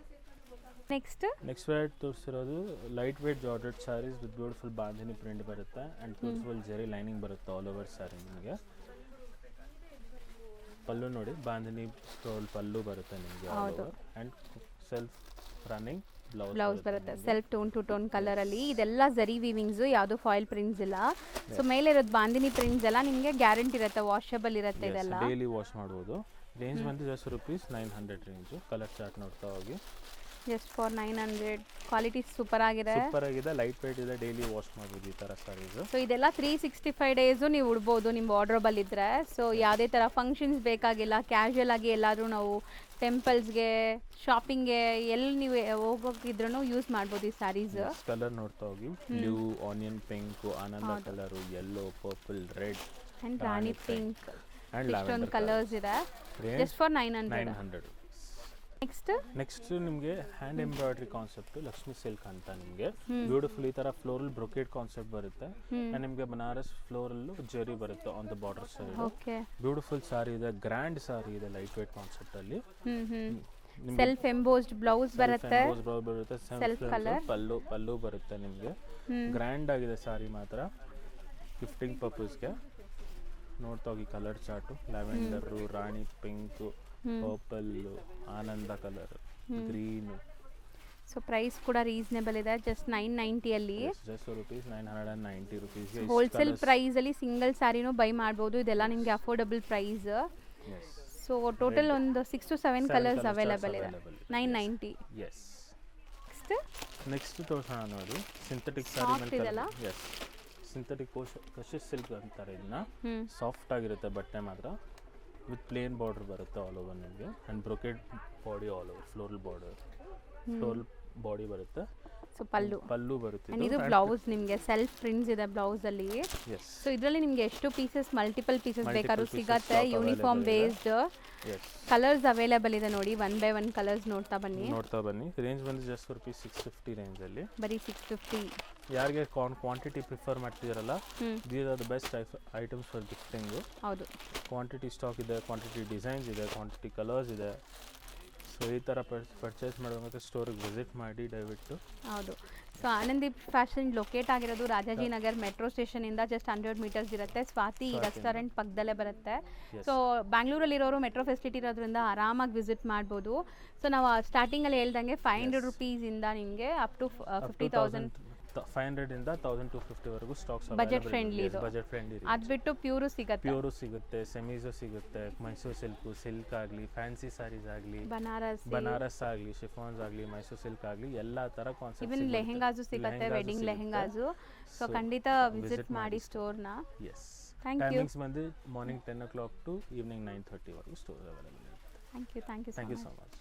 ನೆಕ್ಸ್ಟ್ ವೇಟ್ ತೋರಿಸಿರೋದು light weight georgette sarees with beautiful bandhani print ಬರುತ್ತೆ ಆ್ಯಂಡ್ ಬ್ಯೂಟಿಫುಲ್ ಜೆರಿ ಲೈನಿಂಗ್ ಬರುತ್ತೆ ಆಲ್ ಓವರ್ ಸ್ಯಾರಿ. ನಿಮಗೆ ಪಲ್ಲು ನೋಡಿ, ಬಾಂಧಿನಿ ಪಲ್ಲು ಬರುತ್ತೆ ನಿಮಗೆ all over and self running blouse ಬರುತ್ತೆ. ಸೆಲ್ಫ್ ಟೋನ್ ಟು ಟೋನ್ ಕಲರಲ್ಲಿ. ಇದೆಲ್ಲ ಜರಿ ವೀವಿಂಗ್ಸು, ಯಾವುದು ಫಾಯಿಲ್ ಪ್ರಿಂಟ್ಸ್ ಇಲ್ಲ. ಸೊ ಮೇಲೆ ಇರೋದು ಬಾಂಧಿನಿ ಪ್ರಿಂಟ್ಸ್ ಎಲ್ಲ ನಿಮಗೆ ಗ್ಯಾರಂಟಿ ಇರುತ್ತೆ, ವಾಷಬಲ್ ಇರುತ್ತೆ. ಇದೆಲ್ಲ ಡೈಲಿ ವಾಶ್ ಮಾಡ್ಬೋದು. ರೇಂಜ್ ಬಂದು just rupees 900 range. Colour chart ನೋಡ್ತಾ ಹೋಗಿ. Just for 900. ಕ್ವಾಲಿಟಿ ಸೂಪರ್ ಆಗಿದೆ, ಲೈಟ್ ವೇಟ್ ಇದೆ, ಡೈಲಿ ವಾಶ್ ಮಾಡ್ಬೋದು ಈ ಥರ ಸ್ಯಾರೀಸ್. ಸೊ ಇದೆಲ್ಲ 365 ಡೇಸು ನೀವು ಉಡ್ಬೋದು ನಿಮ್ಮ ವಾರ್ಡ್ರೋಬಲ್ಲಿ ಇದ್ದರೆ. ಸೊ ಯಾವುದೇ ಥರ ಫಂಕ್ಷನ್ಸ್ ಬೇಕಾಗಿಲ್ಲ, ಕ್ಯಾಶುಯಲ್ ಆಗಿ ಎಲ್ಲಾದರೂ ನಾವು ಟೆಂಪಲ್ಸ್ಗೆ, ಶಾಪಿಂಗ್ಗೆ, ಎಲ್ಲಿ ನೀವು ಹೋಗೋಗಿದ್ರೂ ಯೂಸ್ ಮಾಡ್ಬೋದು ಈ ಸ್ಯಾರೀಸ್. ಕಲರ್ ನೋಡ್ತಾ ಹೋಗಿ. ಬ್ಲೂ, ಆನಿಯನ್ ಪಿಂಕ್, ಆನಂದ colour, yellow, purple, red and rani pink, ಇಷ್ಟೊಂದು ಕಲರ್ಸ್ ಇದೆ. Just for 900. ನೆಕ್ಸ್ಟ್ ನಿಮಗೆ hand embroidery concept Lakshmi silk ಅಂತ ನಿಮಗೆ ಬ್ಯೂಟಿಫುಲ್ ಈ ತರ ಫ್ಲೋರಲ್ ಬ್ರೊಕೇಡ್ ಕಾನ್ಸೆಪ್ಟ್ ಬರುತ್ತೆ. ನಿಮಗೆ ಬನಾರಸ್ ಫ್ಲೋರಲ್ ಜೆರಿ ಬರುತ್ತೆ on the border side. Beautiful sari ಇದೆ, ಗ್ರ್ಯಾಂಡ್ ಸಾರಿ ಇದೆ, ಲೈಟ್ ವೇಟ್ ಕಾನ್ಸೆಪ್ಟ್ ಅಲ್ಲಿ. ಸೆಲ್ಫ್ ಎಂಬೋಸ್ಡ್ ಬ್ಲೌಸ್ ಬರುತ್ತೆ, ಸೆಲ್ಫ್ ಕಲರ್ ಪಲ್ಲು ಬರುತ್ತೆ ನಿಮಗೆ. ಗ್ರ್ಯಾಂಡ್ ಆಗಿದೆ ಸಾರಿ ಮಾತ್ರ. ಗಿಫ್ಟಿಂಗ್ ಪರ್ಪಸ್ಗೆ ನೋಡ್ತಾ ಹೋಗಿ. ಕಲರ್ ಚಾರ್ಟು ಲ್ಯಾವೆಂಡರು, ರಾಣಿ ಪಿಂಕು, ಪರ್ಪಲ್, ಆನಂದ ಕಲರ್, ಗ್ರೀನು. ಸೊ ಪ್ರೈಸ್ ಕೂಡ ರೀಸನೇಬಲ್ ಇದೆ, ಜಸ್ಟ್ 990 ಅಲ್ಲಿ. Just rupees 990 rupees wholesale price ಅಲ್ಲಿ ಸಿಂಗಲ್ ಸ್ಯಾರಿನೂ ಬೈ ಮಾಡ್ಬೋದು. ಇದೆಲ್ಲ ನಿಮಗೆ ಅಫೋರ್ಡಬಲ್ ಪ್ರೈಸ್. ಸೊ ಟೋಟಲ್ ಒಂದು 6 to 7 ಕಲರ್ಸ್ ಅವೈಲೇಬಲ್ ಇದೆ. 990. ನೆಕ್ಸ್ಟ್ ತೋರಿಸೋಣ ನೋಡಿ. ಸಿಂಥೆಟಿಕ್ ಸ್ಯಾರಿ ಮೇಲೆ ಸಿಂಥೆಟಿಕ್ ಕಶಿಶ್ ಸಿಲ್ಕ್ ಅಂತಾರೆ ಇದನ್ನ. ಸಾಫ್ಟ್ ಆಗಿರುತ್ತೆ ಬಟ್ಟೆ ಮಾತ್ರ. ವಿತ್ ಪ್ಲೇನ್ ಬಾರ್ಡರ್ ಬರುತ್ತೆ ಆಲ್ ಓವರ್ ನಿಮಗೆ and brocade body all over. Floral body ಬರುತ್ತೆ. ಸೊ ಪಲ್ಲು ಬರುತ್ತೆ. ಇದು ಬ್ಲೌಸ್ ನಿಮಗೆ ಸೆಲ್ಫ್ ಪ್ರಿಂಟ್ಸ್ ಇದೆ ಬ್ಲೌಸ್ ಅಲ್ಲಿ. ಸೊ ಇದರಲ್ಲಿ ನಿಮಗೆ ಎಷ್ಟು ಪೀಸಸ್, ಮಲ್ಟಿಪಲ್ ಪೀಸಸ್ ಬೇಕಾದ್ರೂ ಸಿಗತ್ತೆ. ಯೂನಿಫಾರ್ಮ್ ಬೇಸ್ಡ್ ಕಲರ್ಸ್ ಅವೈಲೇಬಲ್ ಇದೆ ನೋಡಿ. 1 by 1 ಕಲರ್ಸ್ ನೋಡ್ತಾ ಬನ್ನಿ. ರೇಂಜ್ ಬಂದು ಜಸ್ಟ್ ರೂಪೀಸ್ 650 ರೇಂಜ್ ಅಲ್ಲಿ. ಬರೀ 650. ಯಾರಿಗೆ ಕ್ವಾಂಟಿಟಿ ಪ್ರಿಫರ್ ಮಾಡ್ತಿದ್ದೀರಲ್ಲ, these are the best items for gifting. ಹೌದು, ಕ್ವಾಂಟಿಟಿ ಸ್ಟಾಕ್ ಇದೆ, ಕ್ವಾಂಟಿಟಿ ಡಿಸೈನ್ಸ್ ಇದೆ, ಕ್ವಾಂಟಿಟಿ ಕಲರ್ಸ್ ಇದೆ. ಸೊ ಈ ಥರ ಪರ್ಚೇಸ್ ಮಾಡೋದಂತೆ ಸ್ಟೋರಿಗೆ ವಿಸಿಟ್ ಮಾಡಿ ದಯವಿಟ್ಟು. ಹೌದು. ಸೊ ಆನಂದಿ ಫ್ಯಾಷನ್ ಲೊಕೇಟ್ ಆಗಿರೋದು ರಾಜಾಜಿನಗರ್ ಮೆಟ್ರೋ ಸ್ಟೇಷನಿಂದ ಜಸ್ಟ್ 100 ಮೀಟರ್ಸ್ ಇರುತ್ತೆ. ಸ್ವಾತಿ ರೆಸ್ಟೋರೆಂಟ್ ಪಕ್ಕದಲ್ಲೇ ಬರುತ್ತೆ. ಸೊ ಬ್ಯಾಂಗ್ಳೂರಲ್ಲಿರೋರು ಮೆಟ್ರೋ ಫೆಸಿಲಿಟಿ ಇರೋದ್ರಿಂದ ಆರಾಮಾಗಿ ವಿಸಿಟ್ ಮಾಡ್ಬೋದು. ಸೊ ನಾವು ಸ್ಟಾರ್ಟಿಂಗಲ್ಲಿ ಹೇಳ್ದಂಗೆ 500 ರುಪೀಸಿಂದ ನಿಮಗೆ ಅಪ್ ಟು 50,000, 500 ಇಂದ 1250 ವರೆಗೂ ಸ್ಟಾಕ್ಸ್ ಬಜೆಟ್ ಫ್ರೆಂಡ್ಲಿ ಇದು. ಅದು ಬಿಟ್ಟು ಪ್ಯೂರು ಸಿಗುತ್ತೆ, ಸೆಮೀಸು ಸಿಗುತ್ತೆ, ಮೈಸೂರು ಸಿಲ್ಕ್ ಆಗಲಿ, ಫ್ಯಾನ್ಸಿ ಸ್ಯಾರೀಸ್ ಆಗಲಿ, ಬನಾರಸ್ ಆಗಲಿ, ಶಿಫಾನ್ಸ್ ಆಗಲಿ, ಮೈಸೂರು ಸಿಲ್ಕ್ ಆಗಲಿ, ಎಲ್ಲ ಥರ ಕಾನ್ಸೆಪ್ಟ್. ಇವನ್ ಲೆಹೆಂಗಾಸು ಸಿಗುತ್ತೆ, ವೆಡ್ಡಿಂಗ್ ಲೆಹೆಂಗಾಸು. ಸೊ ಖಂಡಿತ ವಿಸಿಟ್ ಮಾಡಿ ಸ್ಟೋರ್ನ. Thank you. ಟೈಮಿಂಗ್ಸ್ ಬಂದು ಮಾರ್ನಿಂಗ್ 10 o'clock to ಈವ್ನಿಂಗ್ 9:30 ವರೆಗೂ ಸ್ಟೋರ್ ಅವೈಲೇಬಲ್ ಇರುತ್ತೆ. Thank you so much.